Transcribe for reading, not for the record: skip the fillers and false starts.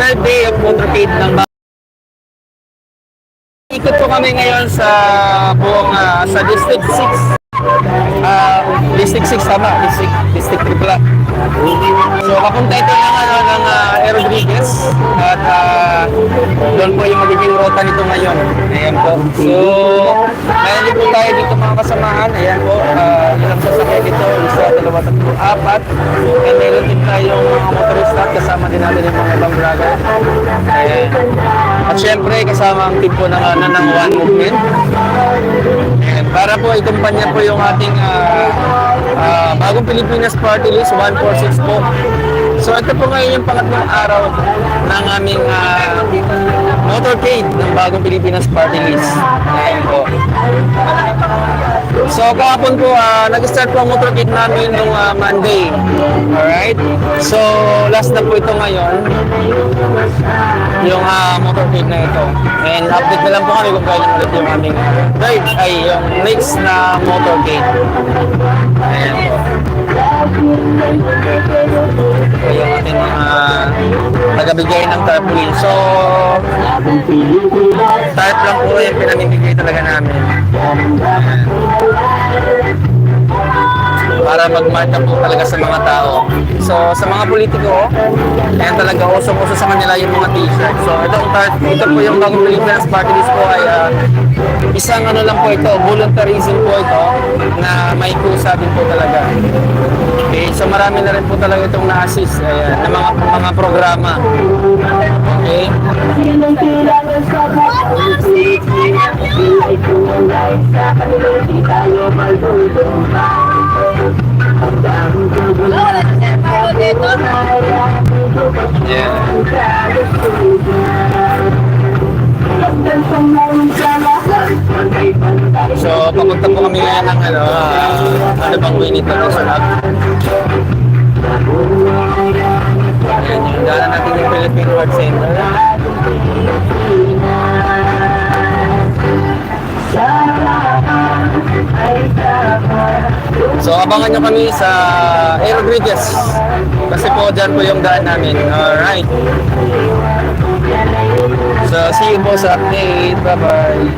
third day of motorcade ng ikot po kami ngayon sa buong sa District 6. District 6 tama, District 3 pala. So papunta ito ng Rodriguez at doon po yung magiging rota nito ngayon. Ayan po. So ngayon din po tayo dito mga kasamahan. Ayan po, ilang sasakyan dito, isa, dalawa, tatlo, apat. And meron din tayong mga motorista kasama din natin yung mga ibang vlogger. Ayan. At syempre kasama ang team po ng One Movement. And para po ikumpanya po yung ating Bagong Pilipinas Party List 146 po. So ito po ngayon yung pangatlong araw ng aming motorcade ng Bagong Pilipinas Party List. Ayan po. So kahapon po, nag-start po ang motorcade namin nung Monday. Alright? So last na po ito ngayon. Yung motorcade na ito. And update na lang po kami kung kailan ulit yung aming yung next na motorcade. Ayan po. Ito yung ating nagabigay ng tarpaulin. So tarp lang po yung pinamimigay talaga namin. Ayan. Para mag-mark po talaga sa mga tao. So, sa mga politiko, ayan talaga, usong-uso sa kanila yung mga t-shirt. So, ito po yung Bagong Pilipinas Party List po ay isang ano lang po ito, voluntarism po ito, na may kusa din po talaga. Okay, so marami na rin po talaga itong na-assist na mga programa. Okay? Yeah. So, papunta po kami ngayon ng ano bang way nito ng Sunag. Ayan, yung dala natin yung Philippine Art Center. So, abangan nyo kami sa Rodriguez. Kasi po, dyan po yung daan namin. Alright. So, see you po sa update. Bye-bye.